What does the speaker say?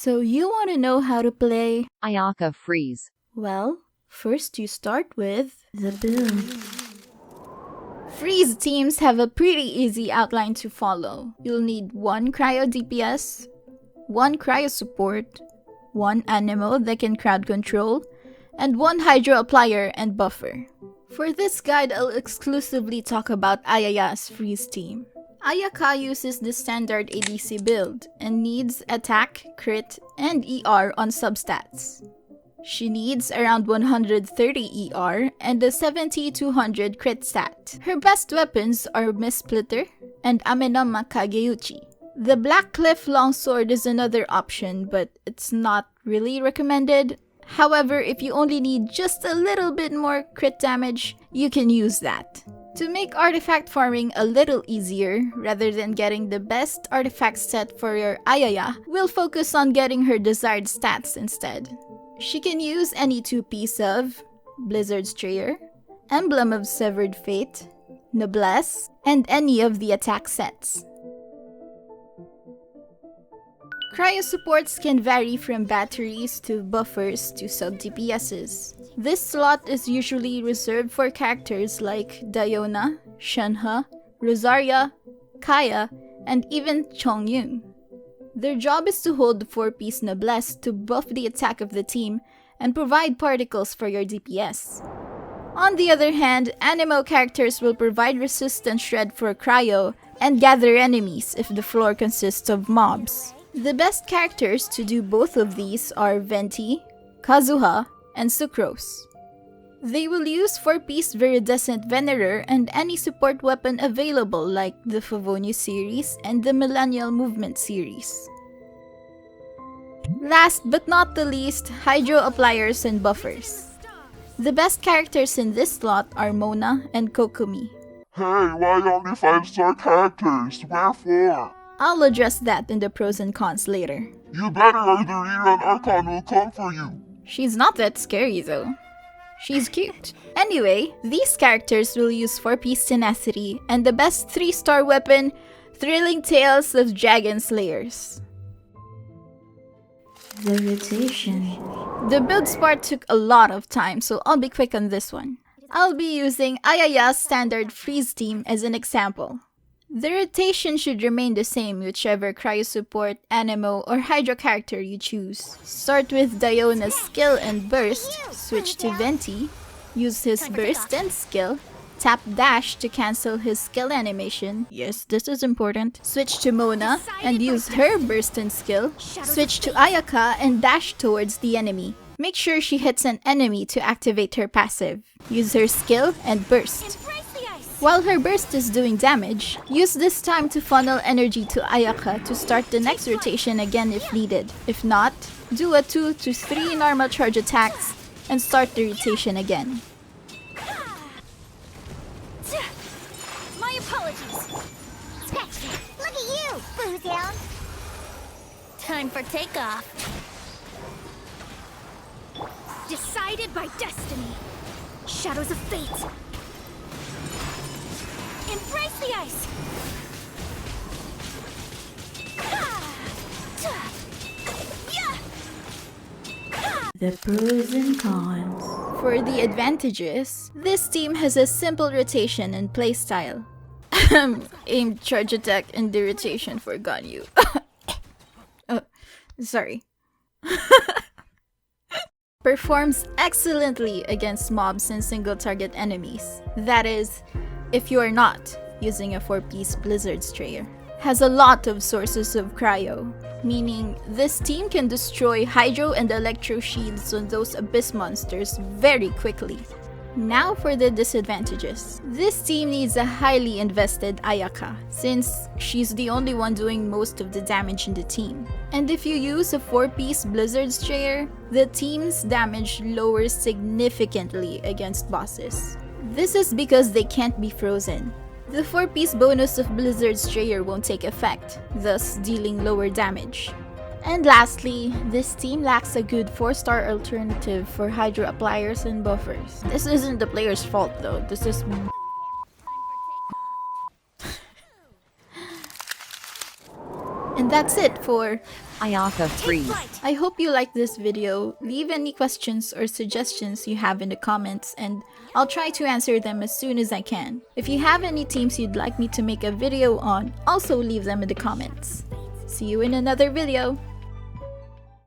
So you want to know how to play Ayaka freeze. Well, first you start with the build. Freeze teams have a pretty easy outline to follow. You'll need 1 cryo DPS, 1 cryo support, 1 anemo that can crowd control, and 1 hydro applier and buffer. For this guide, I'll exclusively talk about Ayaya's freeze team. Ayaka uses the standard ADC build and needs attack, crit, and ER on substats. She needs around 130 ER and a 70-200 crit stat. Her best weapons are Miss Splitter and Amenoma Kageuchi. The Black Cliff Longsword is another option, but it's not really recommended. However, if you only need just a little bit more crit damage, you can use that. To make artifact farming a little easier, rather than getting the best artifact set for your Ayaya, we'll focus on getting her desired stats instead. She can use any 2-piece of Blizzard's Trayer, Emblem of Severed Fate, Noblesse, and any of the attack sets. Cryo supports can vary from batteries to buffers to sub-DPSs. This slot is usually reserved for characters like Diona, Shenhe, Rosaria, Kaya, and even Chongyun. Their job is to hold the 4-piece Noblesse to buff the attack of the team and provide particles for your DPS. On the other hand, Anemo characters will provide resistance shred for cryo and gather enemies if the floor consists of mobs. The best characters to do both of these are Venti, Kazuha, and Sucrose. They will use 4-piece Viridescent Venerer and any support weapon available like the Favonius series and the Millennial Movement series. Last but not the least, Hydro Appliers and Buffers. The best characters in this slot are Mona and Kokomi. Hey, why only 5-star characters? Wherefore? I'll address that in the pros and cons later. You better or the rerun Archon will come for you. She's not that scary though. She's cute. Anyway, these characters will use 4-piece Tenacity and the best 3-star weapon, Thrilling Tales of Dragon Slayers. The rotation. The build part took a lot of time, so I'll be quick on this one. I'll be using Ayaya's standard freeze team as an example. The rotation should remain the same whichever cryo support, anemo, or hydro character you choose. Start with Diona's skill and burst, switch to Venti, use his burst and skill, tap dash to cancel his skill animation, yes, this is important, switch to Mona and use her burst and skill, switch to Ayaka and dash towards the enemy. Make sure she hits an enemy to activate her passive. Use her skill and burst. While her burst is doing damage, use this time to funnel energy to Ayaka to start the next rotation again if needed. If not, do a 2 to 3 normal charge attacks and start the rotation again. My apologies. Look at you, Boozound. Time for takeoff. Decided by destiny. Shadows of fate. Embrace the ice! The pros and cons. For the advantages, this team has a simple rotation and playstyle. Aim charge attack and the rotation for Ganyu. Sorry. Performs excellently against mobs and single target enemies. That is, if you are not using a 4-piece Blizzard's Trayer. Has a lot of sources of cryo, meaning this team can destroy hydro and electro shields on those abyss monsters very quickly. Now for the disadvantages. This team needs a highly invested Ayaka, since she's the only one doing most of the damage in the team. And if you use a 4-piece Blizzard's Trayer, the team's damage lowers significantly against bosses. This is because they can't be frozen. The 4-piece bonus of Blizzard's Trayer won't take effect, thus dealing lower damage. And lastly, this team lacks a good 4-star alternative for hydro appliers and buffers. This isn't the player's fault though, this is... And that's it for Ayaka Take 3. flight. I hope you liked this video. Leave any questions or suggestions you have in the comments and I'll try to answer them as soon as I can. If you have any teams you'd like me to make a video on, also leave them in the comments. See you in another video.